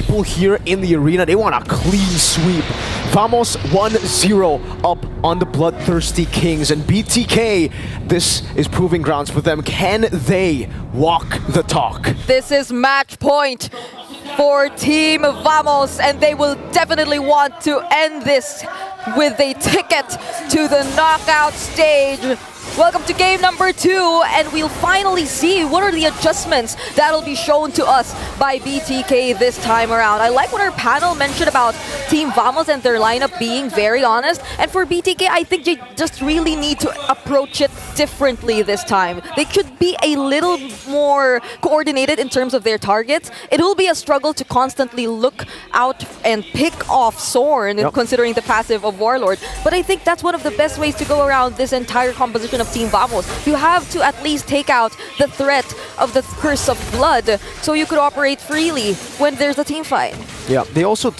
people here in the arena. They want a clean sweep. Vamos 1-0 up on the Bloodthirsty Kings. And BTK, this is proving grounds for them. Can they walk the talk? This is match point for Team Vamos, and they will definitely want to end this with a ticket to the knockout stage. Welcome to game number 2, and we'll finally see what are the adjustments that'll be shown to us by BTK this time around. I like what our panel mentioned about Team Vamos and their lineup being very honest. And for BTK, I think they just really need to approach it differently this time. They should be a little more coordinated in terms of their targets. It will be a struggle to constantly look out and pick off Zorn, considering the passive of Warlord. But I think that's one of the best ways to go around this entire composition of Team Vamos. You have to at least take out the threat of the Curse of Blood so you could operate freely when there's a team fight. Yeah, they also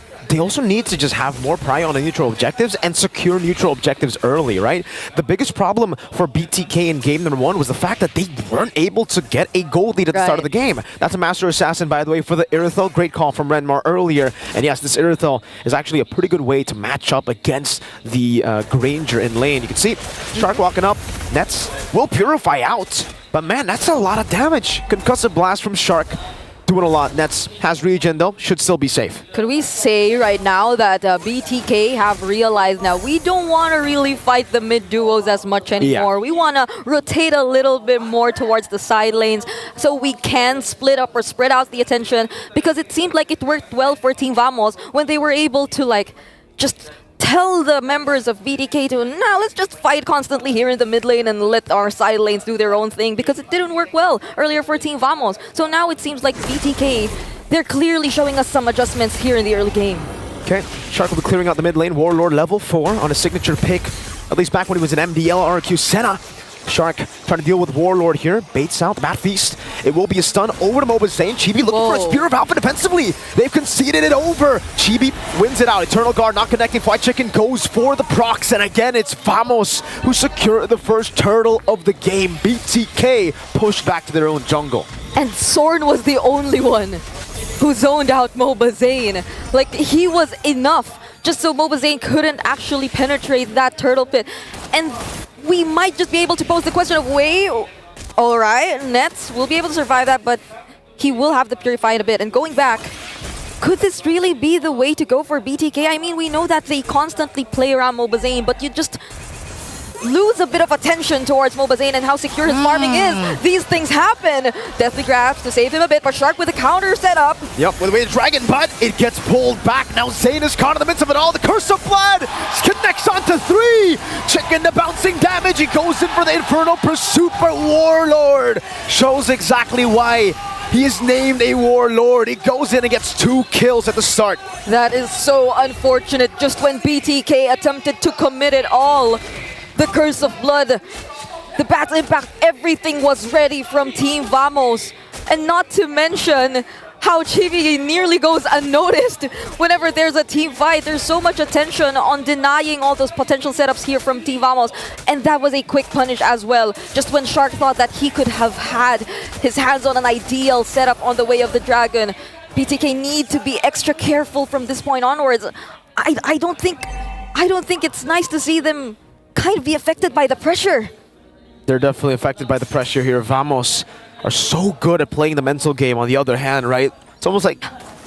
need to just have more pry on the neutral objectives and secure neutral objectives early, right? The biggest problem for BTK in game number 1 was the fact that they weren't able to get a gold lead at the start of the game. That's a Master Assassin, by the way, for the Irithel. Great call from Renmar earlier. And yes, this Irithel is actually a pretty good way to match up against the Granger in lane. You can see Shark walking up. Nets will purify out. But man, that's a lot of damage. Concussive Blast from Shark. Doing a lot. Nets has regen though, should still be safe. Could we say right now that BTK have realized now we don't want to really fight the mid duos as much anymore. Yeah. We want to rotate a little bit more towards the side lanes so we can split up or spread out the attention, because it seemed like it worked well for Team Vamos when they were able to like just tell the members of BTK to, now let's just fight constantly here in the mid lane and let our side lanes do their own thing, because it didn't work well earlier for Team Vamos. So now it seems like BTK, they're clearly showing us some adjustments here in the early game. Okay, Shark will be clearing out the mid lane. Warlord level 4 on a signature pick, at least back when he was an MDL RQ Senna. Shark trying to deal with Warlord here. Baits out, Bat Feast. It will be a stun over to Mobazane. Chibi looking for a Spear of Alpha defensively. They've conceded it over. Chibi wins it out. Eternal Guard not connecting. Fly Chicken goes for the procs. And again, it's Vamos who secure the first turtle of the game. BTK pushed back to their own jungle. And Zorn was the only one who zoned out Mobazane. Like, he was enough just so Mobazane couldn't actually penetrate that turtle pit. And we might just be able to pose the question of, wait, all right, Nets will be able to survive that, but he will have to purify in a bit. And going back, could this really be the way to go for BTK? I mean, we know that they constantly play around Mobazane, but you just lose a bit of attention towards Mobazane and how secure his farming is. These things happen. Deathly grabs to save him a bit, but Shark with a counter set up. Yep, with the way the Dragon, but it gets pulled back. Now Zane is caught in the midst of it all. The Curse of Blood connects onto 3. Chicken the bouncing damage. He goes in for the Infernal Pursuit, but Warlord shows exactly why he is named a Warlord. He goes in and gets 2 kills at the start. That is so unfortunate. Just when BTK attempted to commit it all, the Curse of Blood, the Battle Impact, everything was ready from Team Vamos. And not to mention how Chibi nearly goes unnoticed whenever there's a team fight. There's so much attention on denying all those potential setups here from Team Vamos. And that was a quick punish as well. Just when Shark thought that he could have had his hands on an ideal setup on the way of the Dragon, BTK need to be extra careful from this point onwards. I don't think it's nice to see them kind of be affected by the pressure. They're definitely affected by the pressure here. Vamos are so good at playing the mental game on the other hand, right? It's almost like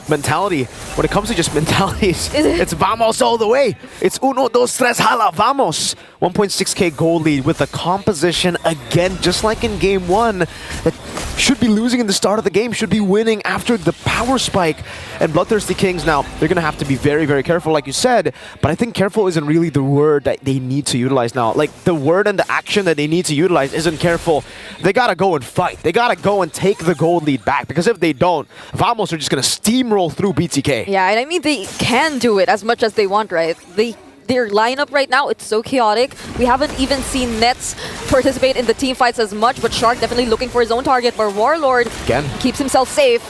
mentality. When it comes to just mentalities, it's Vamos all the way. It's uno, dos, tres, hala, Vamos. 1.6k gold lead with the composition again, just like in game 1. That should be losing in the start of the game, should be winning after the power spike. And Bloodthirsty Kings now, they're going to have to be very, very careful, like you said. But I think careful isn't really the word that they need to utilize now. Like, the word and the action that they need to utilize isn't careful. They got to go and fight. They got to go and take the gold lead back. Because if they don't, Vamos are just going to steamroll through BTK. Yeah, and I mean, they can do it as much as they want, right? Their lineup right now, it's so chaotic. We haven't even seen Nets participate in the team fights as much, but Shark definitely looking for his own target, but Warlord again keeps himself safe.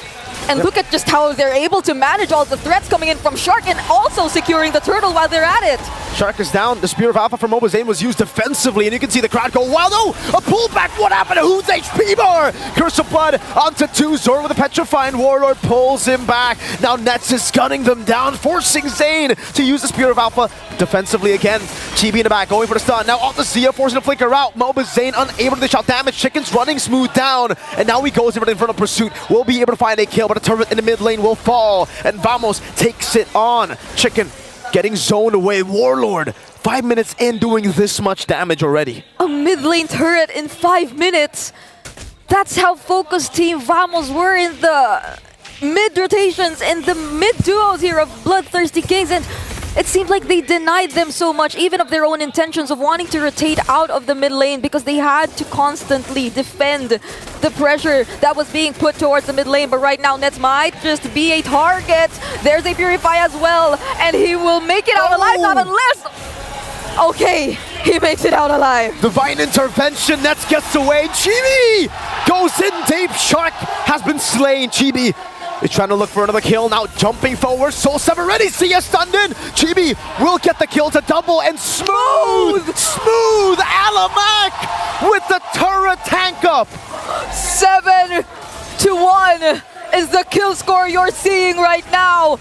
And look at just how they're able to manage all the threats coming in from Shark and also securing the turtle while they're at it. Shark is down. The Spear of Alpha from Mobazane was used defensively, and you can see the crowd go, wow, no! A pullback! What happened to Who's HP bar? Curse of Blood onto 2. Zora with a petrifying Warlord pulls him back. Now Nets is gunning them down, forcing Zane to use the Spear of Alpha defensively again. Chibi in the back, going for the stun. Now on the Zia, forcing to flicker out. Mobazane unable to dish out damage. Chicken's running smooth down, and now he goes in for the Infernal Pursuit. Will be able to find a kill, but a turret in the mid lane will fall, and Vamos takes it on. Chicken getting zoned away. Warlord, 5 minutes in, doing this much damage already. A mid lane turret in 5 minutes. That's how focused Team Vamos were in the mid rotations and the mid duos here of Bloodthirsty Kings, and it seemed like they denied them so much, even of their own intentions of wanting to rotate out of the mid lane, because they had to constantly defend the pressure that was being put towards the mid lane. But right now, Nets might just be a target. There's a Purify as well, and he will make it out alive, not unless... Okay, he makes it out alive. Divine intervention, Nets gets away. Chibi goes in deep. Shark has been slain. Chibi is trying to look for another kill, now jumping forward. Soul 7 ready, Sia stunned in. Chibi will get the kill to double, and smooth Alamak with the turret tank up. 7-1 is the kill score you're seeing right now.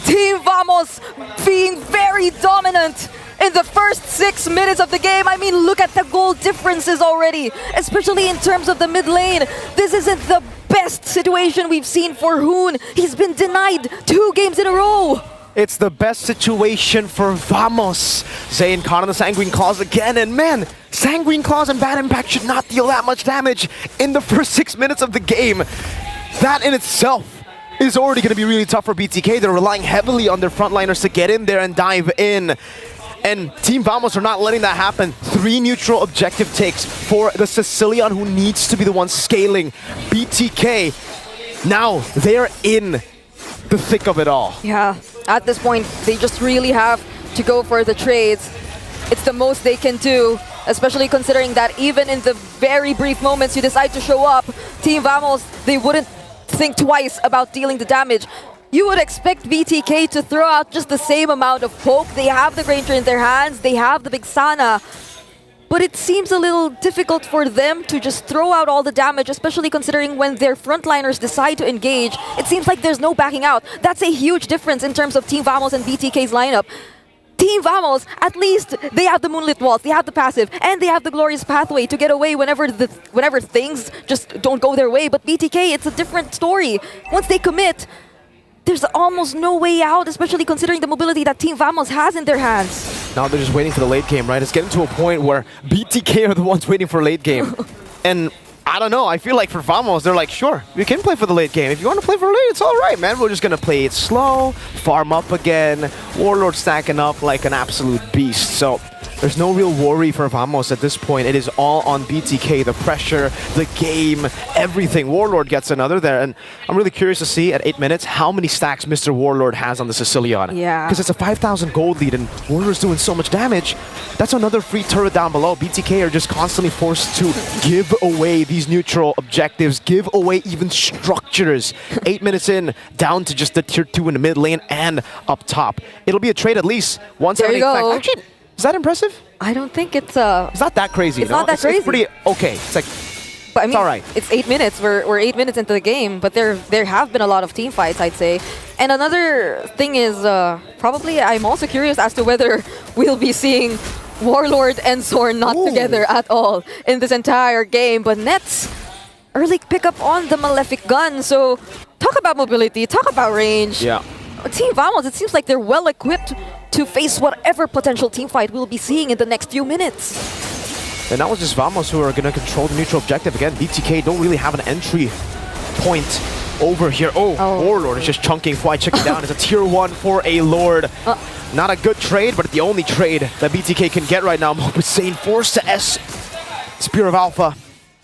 Team Vamos being very dominant in the first 6 minutes of the game. I mean, look at the goal differences already, especially in terms of the mid lane. This isn't the best situation we've seen for Hoon. He's been denied 2 games in a row. It's the best situation for Vamos. Zane caught on the Sanguine Claws again, and man, Sanguine Claws and Bad Impact should not deal that much damage in the first 6 minutes of the game. That in itself is already going to be really tough for BTK. They're relying heavily on their frontliners to get in there and dive in. And Team Vamos are not letting that happen. 3 neutral objective takes for the Sicilian, who needs to be the one scaling. BTK, now they're in the thick of it all. Yeah, at this point, they just really have to go for the trades. It's the most they can do, especially considering that even in the very brief moments you decide to show up, Team Vamos, they wouldn't think twice about dealing the damage. You would expect BTK to throw out just the same amount of poke. They have the Granger in their hands, they have the Big Sana. But it seems a little difficult for them to just throw out all the damage, especially considering when their frontliners decide to engage. It seems like there's no backing out. That's a huge difference in terms of Team Vamos and BTK's lineup. Team Vamos, at least they have the Moonlit Walls, they have the passive, and they have the Glorious Pathway to get away whenever things just don't go their way. But BTK, it's a different story. Once they commit, there's almost no way out, especially considering the mobility that Team Vamos has in their hands. Now they're just waiting for the late game, right? It's getting to a point where BTK are the ones waiting for late game. And I don't know, I feel like for Vamos, they're like, sure, we can play for the late game. If you want to play for late, it's all right, man. We're just going to play it slow, farm up again, Warlord stacking up like an absolute beast. So there's no real worry for Vamos at this point. It is all on BTK, the pressure, the game, everything. Warlord gets another there, and I'm really curious to see at 8 minutes how many stacks Mr. Warlord has on the Sicilian. Yeah. Because it's a 5,000 gold lead, and Warlord's doing so much damage. That's another free turret down below. BTK are just constantly forced to give away these neutral objectives, give away even structures. 8 minutes in, down to just the tier 2 in the mid lane and up top. It'll be a trade at least. 178 There you go. stacks. Actually, is that impressive? I don't think it's It's not that crazy. It's not that crazy. It's pretty okay. It's like, but I mean, it's all right. It's 8 minutes. We're 8 minutes into the game, but there have been a lot of team fights, I'd say. And another thing is probably I'm also curious as to whether we'll be seeing Warlord and Zorn not together at all in this entire game. But Nets early pickup on the Malefic gun. So talk about mobility, talk about range. Yeah. Team Vamos, it seems like they're well equipped to face whatever potential team fight we'll be seeing in the next few minutes. And that was just Vamos who are going to control the neutral objective. Again, BTK don't really have an entry point over here. Oh. Warlord is just chunking Fly Chicken down. It's a tier 1 for a Lord. Not a good trade, but the only trade that BTK can get right now. Mobazane forced to S. Spear of Alpha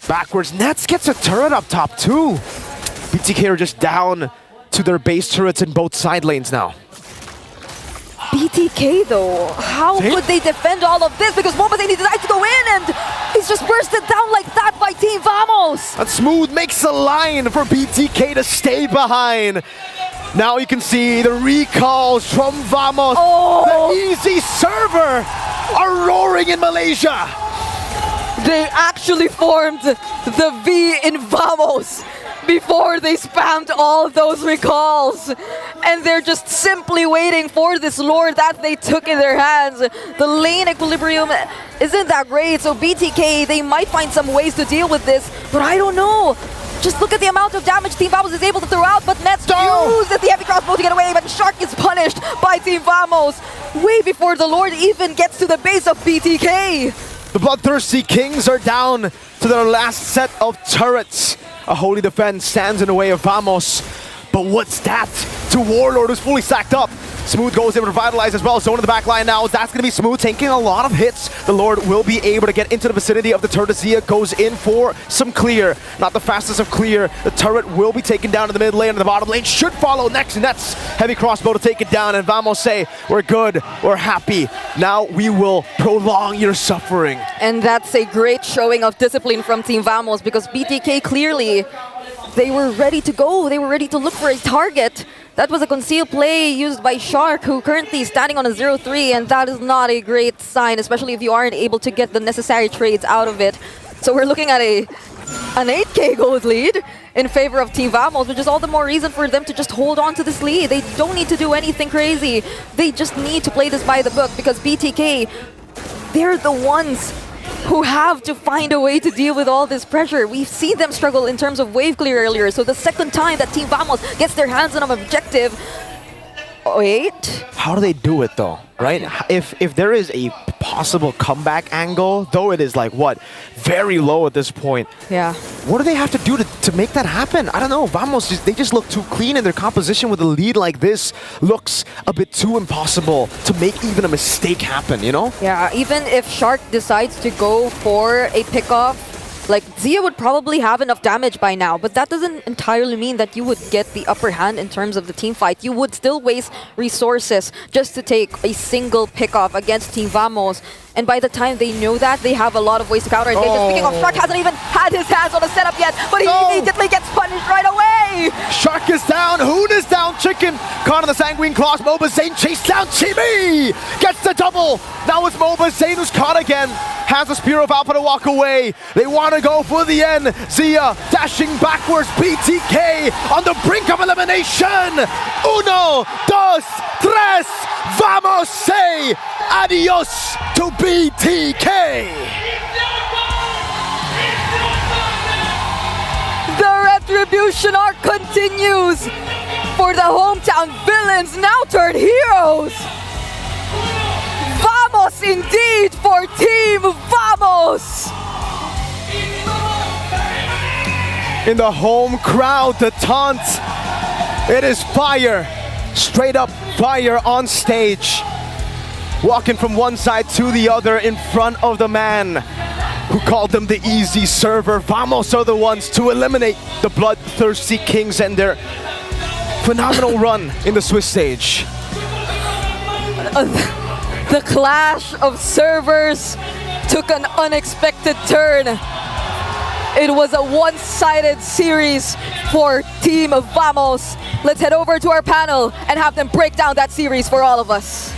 backwards. Nets gets a turret up top too. BTK are just down to their base turrets in both side lanes now. BTK though, how could they defend all of this? Because Mobazane decides to go in and he's just bursted down like that by Team Vamos. And Smooth makes a line for BTK to stay behind. Now you can see the recalls from Vamos. Oh. The easy server are roaring in Malaysia. They actually formed the V in Vamos before they spammed all those recalls. And they're just simply waiting for this lore that they took in their hands. The lane equilibrium isn't that great, so BTK, they might find some ways to deal with this, but I don't know. Just look at the amount of damage Team Vamos is able to throw out, but Nets uses the heavy crossbow to get away, but Shark is punished by Team Vamos way before the Lord even gets to the base of BTK. The Bloodthirsty Kings are down to their last set of turrets. A holy defense stands in the way of Vamos. But what's that to Warlord, who's fully stacked up? Smooth goes in to revitalize as well. Zone in the back line now. That's going to be Smooth taking a lot of hits. The Lord will be able to get into the vicinity of the turret. Zia goes in for some clear. Not the fastest of clear. The turret will be taken down to the mid lane, and the bottom lane should follow next. Nets heavy crossbow to take it down, and Vamos say, we're good, we're happy. Now we will prolong your suffering. And that's a great showing of discipline from Team Vamos, because BTK clearly, they were ready to go. They were ready to look for a target. That was a concealed play used by Shark, who currently is standing on a 0-3, and that is not a great sign, especially if you aren't able to get the necessary trades out of it. So we're looking at an 8k gold lead in favor of Team Vamos, which is all the more reason for them to just hold on to this lead. They don't need to do anything crazy. They just need to play this by the book, because BTK, they're the ones who have to find a way to deal with all this pressure. We've seen them struggle in terms of wave clear earlier, so the second time that Team Vamos gets their hands on an objective... Wait? How do they do it though, right? If there is a possible comeback angle, though it is like, what, very low at this point. Yeah. What do they have to do to make that happen? I don't know. Vamos, they just look too clean, and their composition with a lead like this looks a bit too impossible to make even a mistake happen, you know? Yeah, even if Shark decides to go for a pickoff, like, Zia would probably have enough damage by now, but that doesn't entirely mean that you would get the upper hand in terms of the team fight. You would still waste resources just to take a single pickoff against Team Vamos. And by the time they know that, they have a lot of ways to counter engage. Speaking of, Shark hasn't even had his hands on the setup yet, but he immediately gets punished right away! Shark is down, Hoon is down, Chicken caught on the Sanguine Claws, Mobazane chased down, Chibi gets the double! Now it's Mobazane who's caught again, has a Spear of Alpha to walk away. They want to go for the end. Zia dashing backwards, BTK on the brink of elimination! Uno, dos, tres, vamos say adios to BTK! The retribution arc continues for the hometown villains, now turned heroes! Vamos indeed for Team Vamos! In the home crowd, the taunt, it is fire, straight up fire on stage. Walking from one side to the other in front of the man who called them the easy server. Vamos are the ones to eliminate the Bloodthirsty Kings and their phenomenal run in the Swiss stage. The clash of servers took an unexpected turn. It was a one-sided series for Team Vamos. Let's head over to our panel and have them break down that series for all of us.